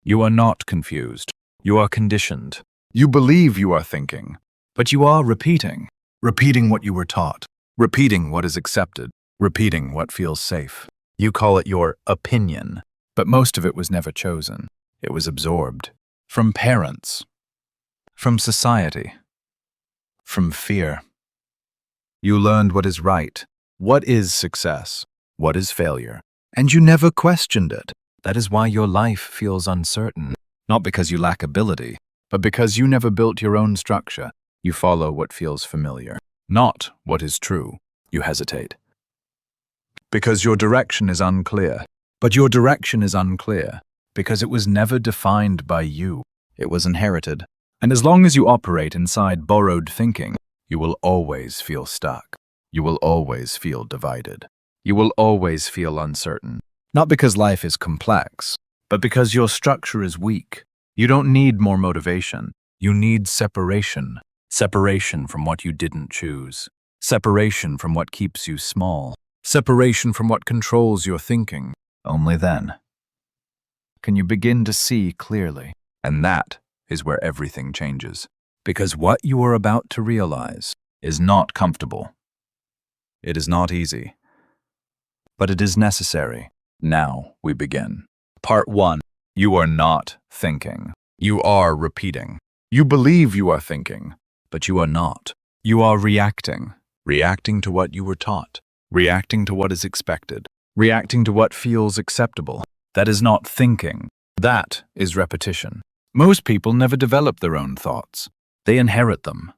You are not confused. You are conditioned. You believe you are thinking, But you are repeating. repeating what you were taught, Repeating what is accepted. repeating what feels safe. You call it your opinion, but most of it was never chosen. It was absorbed. From parents. From society. From fear. You learned what is right, What is success? What is failure? and you never questioned it. That is why your life feels uncertain. Not because you lack ability, but because you never built your own structure. You follow what feels familiar, not what is true. You hesitate. Because your direction is unclear. But your direction is unclear because it was never defined by you. It was inherited. And as long as you operate inside borrowed thinking, you will always feel stuck. You will always feel divided. You will always feel uncertain. Not because life is complex, but because your structure is weak. You don't need more motivation. You need separation. Separation from what you didn't choose. Separation from what keeps you small. Separation from what controls your thinking. Only then can you begin to see clearly. And that is where everything changes. Because what you are about to realize is not comfortable. It is not easy. But it is necessary. Now we begin. Part 1. You are not thinking. You are repeating. You believe you are thinking, but you are not. You are reacting. Reacting to what you were taught. Reacting to what is expected. Reacting to what feels acceptable. That is not thinking. That is repetition. Most people never develop their own thoughts. They inherit them.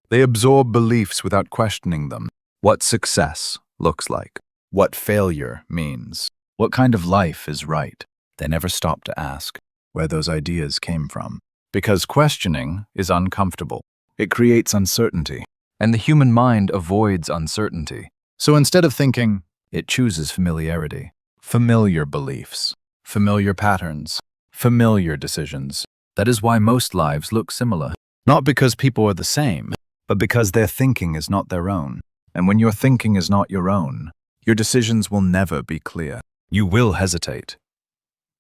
They absorb beliefs without questioning them. What success looks like. What failure means. What kind of life is right. They never stop to ask where those ideas came from. Because questioning is uncomfortable. It creates uncertainty. And the human mind avoids uncertainty. So instead of thinking, it chooses familiarity. Familiar beliefs. Familiar patterns. Familiar decisions. That is why most lives look similar. Not because people are the same, but because their thinking is not their own. And when your thinking is not your own, your decisions will never be clear. You will hesitate.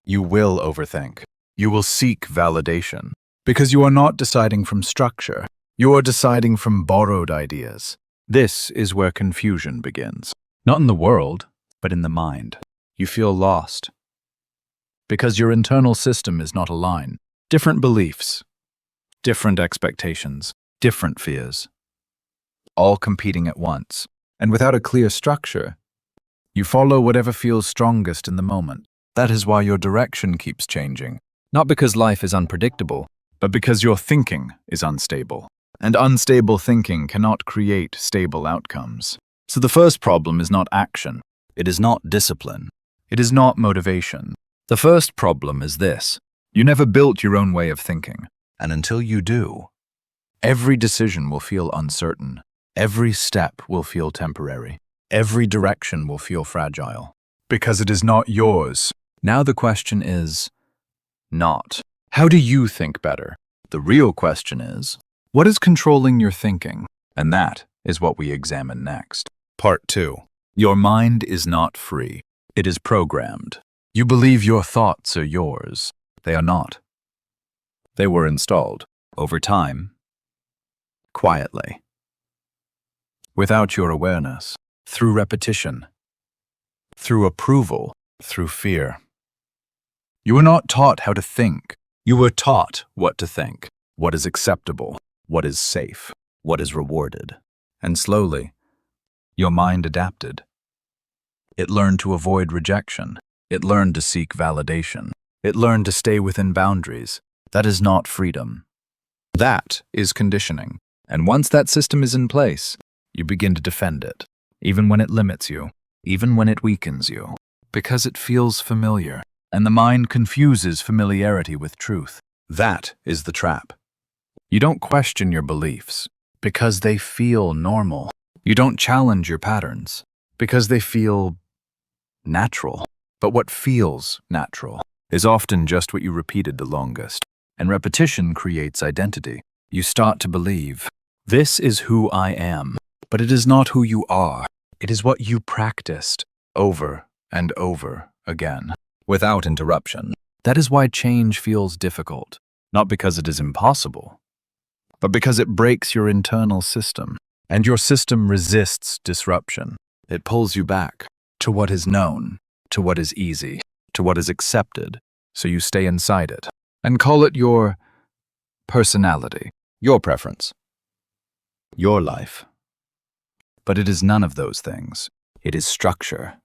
You will overthink. You will seek validation. Because you are not deciding from structure. You are deciding from borrowed ideas. This is where confusion begins. Not in the world, but in the mind. You feel lost. Because your internal system is not aligned. Different beliefs. Different expectations. Different fears. All competing at once. And without a clear structure, you follow whatever feels strongest in the moment. That is why your direction keeps changing. Not because life is unpredictable, but because your thinking is unstable. And unstable thinking cannot create stable outcomes. So the first problem is not action. It is not discipline. It is not motivation. The first problem is this. You never built your own way of thinking. And until you do, every decision will feel uncertain. Every step will feel temporary. Every direction will feel fragile. Because it is not yours. Now the question is not, how do you think better? The real question is, what is controlling your thinking? And that is what we examine next. Part 2. Your mind is not free. It is programmed. You believe your thoughts are yours. They are not. They were installed over time, quietly, without your awareness, through repetition, through approval, through fear. You were not taught how to think. You were taught what to think, what is acceptable, what is safe, what is rewarded. And slowly, your mind adapted. It learned to avoid rejection. It learned to seek validation. It learned to stay within boundaries. That is not freedom. That is conditioning. And once that system is in place, you begin to defend it, even when it limits you, even when it weakens you, because it feels familiar. And the mind confuses familiarity with truth. That is the trap. You don't question your beliefs because they feel normal. You don't challenge your patterns because they feel natural. But what feels natural is often just what you repeated the longest. And repetition creates identity. You start to believe, this is who I am. But it is not who you are. It is what you practiced over and over again, without interruption. That is why change feels difficult, not because it is impossible, but because it breaks your internal system, and your system resists disruption. It pulls you back to what is known, to what is easy, to what is accepted, so you stay inside it and call it your personality, your preference, your life. But it is none of those things. It is structure.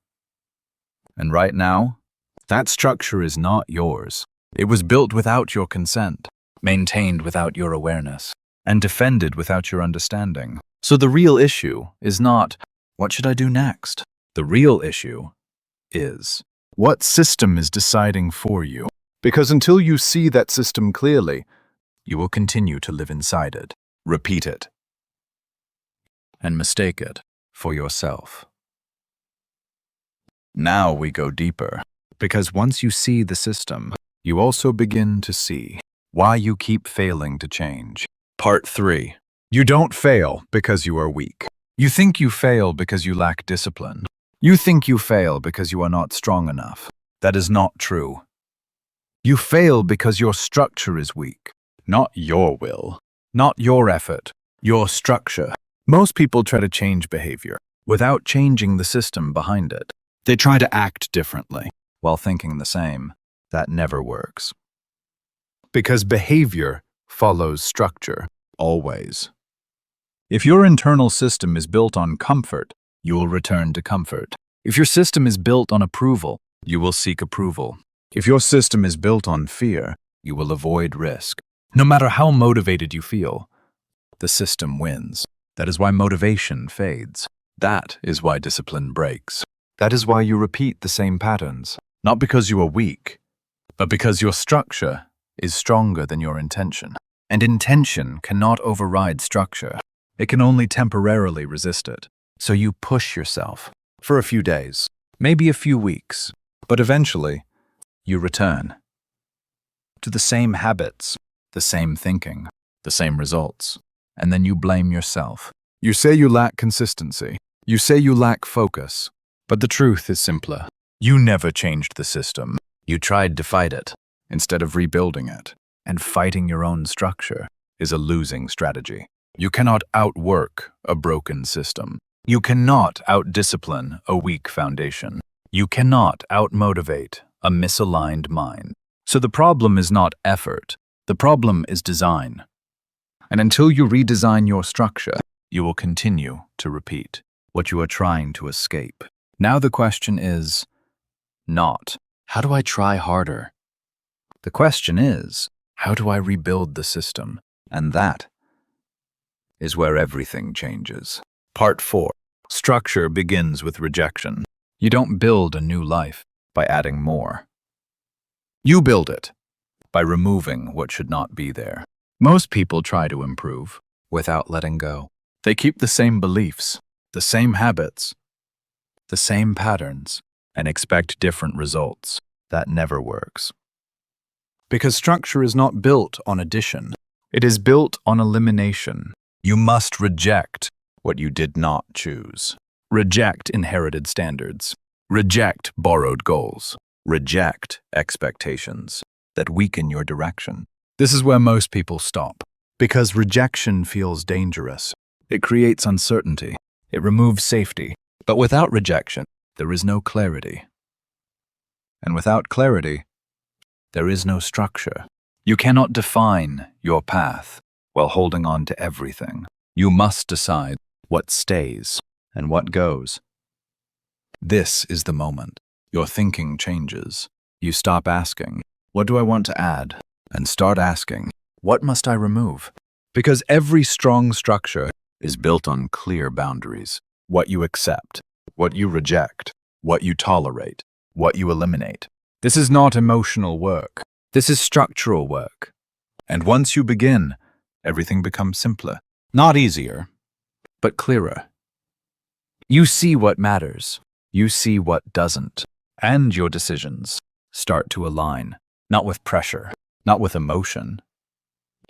And right now, that structure is not yours. It was built without your consent, maintained without your awareness, and defended without your understanding. So the real issue is not, what should I do next? The real issue is, what system is deciding for you? Because until you see that system clearly, you will continue to live inside it, repeat it, and mistake it for yourself. Now we go deeper, because once you see the system, you also begin to see why you keep failing to change. Part 3. You don't fail because you are weak. You think you fail because you lack discipline. You think you fail because you are not strong enough. That is not true. You fail because your structure is weak, not your will, not your effort, your structure. Most people try to change behavior without changing the system behind it. They try to act differently while thinking the same. That never works. Because behavior follows structure, always. If your internal system is built on comfort, you will return to comfort. If your system is built on approval, you will seek approval. If your system is built on fear, you will avoid risk. No matter how motivated you feel, the system wins. That is why motivation fades. That is why discipline breaks. That is why you repeat the same patterns, not because you are weak, but because your structure is stronger than your intention. And intention cannot override structure. It can only temporarily resist it. So you push yourself for a few days, maybe a few weeks, but eventually you return to the same habits, the same thinking, the same results, and then you blame yourself. You say you lack consistency. You say you lack focus. But the truth is simpler. You never changed the system. You tried to fight it instead of rebuilding it. And fighting your own structure is a losing strategy. You cannot outwork a broken system. You cannot outdiscipline a weak foundation. You cannot outmotivate a misaligned mind. So the problem is not effort. The problem is design. And until you redesign your structure, you will continue to repeat what you are trying to escape. Now the question is not, how do I try harder? The question is, how do I rebuild the system? And that is where everything changes. Part 4. Structure begins with rejection. You don't build a new life by adding more. You build it by removing what should not be there. Most people try to improve without letting go. They keep the same beliefs, the same habits, the same patterns, and expect different results. That never works. Because structure is not built on addition. It is built on elimination. You must reject what you did not choose. Reject inherited standards. Reject borrowed goals. Reject expectations that weaken your direction. This is where most people stop. Because rejection feels dangerous. It creates uncertainty. It removes safety. But without rejection, there is no clarity. And without clarity, there is no structure. You cannot define your path while holding on to everything. You must decide what stays and what goes. This is the moment. Your thinking changes. You stop asking, what do I want to add? And start asking, what must I remove? Because every strong structure is built on clear boundaries. What you accept, what you reject, what you tolerate, what you eliminate. This is not emotional work. This is structural work. And once you begin, everything becomes simpler. Not easier, but clearer. You see what matters. You see what doesn't. And your decisions start to align, not with pressure, not with emotion,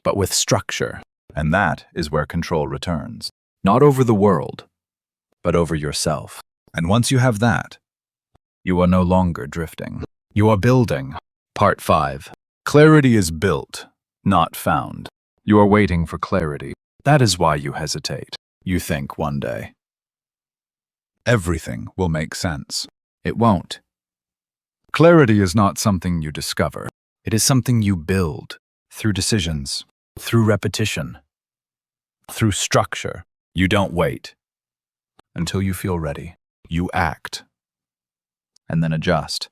but with structure. And that is where control returns. Not over the world, but over yourself. And once you have that, you are no longer drifting. You are building, Part 5. Clarity is built, not found. You are waiting for clarity. That is why you hesitate. You think one day everything will make sense. It won't. Clarity is not something you discover. It is something you build through decisions, through repetition, through structure. You don't wait until you feel ready. You act and then adjust.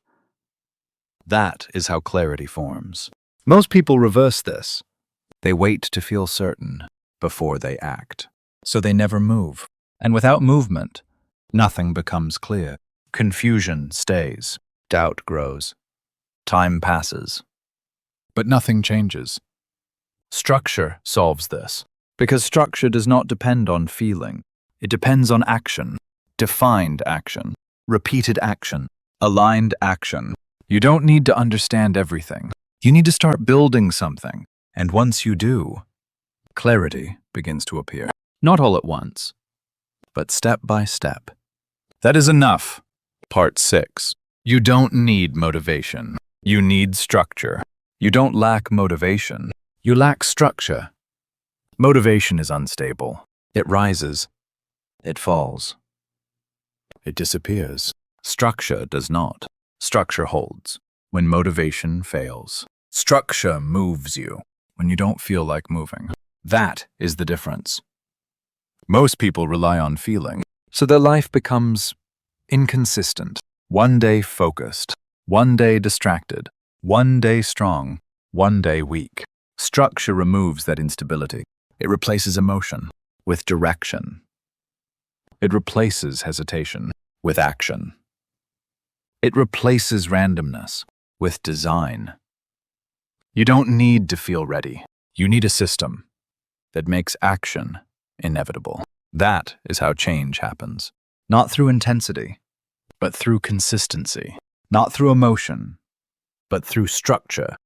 That is how clarity forms. Most people reverse this. They wait to feel certain before they act. So they never move. And without movement, nothing becomes clear. Confusion stays. Doubt grows. Time passes. But nothing changes. Structure solves this. Because structure does not depend on feeling. It depends on action. Defined action. Repeated action. Aligned action. You don't need to understand everything. You need to start building something. And once you do, clarity begins to appear. Not all at once, but step by step. That is enough. Part 6. You don't need motivation. You need structure. You don't lack motivation. You lack structure. Motivation is unstable. It rises. It falls. It disappears. Structure does not. Structure holds when motivation fails. Structure moves you when you don't feel like moving. That is the difference. Most people rely on feeling, so their life becomes inconsistent. One day focused, one day distracted, one day strong, one day weak. Structure removes that instability. It replaces emotion with direction. It replaces hesitation with action. It replaces randomness with design. You don't need to feel ready. You need a system that makes action inevitable. That is how change happens. Not through intensity, but through consistency. Not through emotion, but through structure.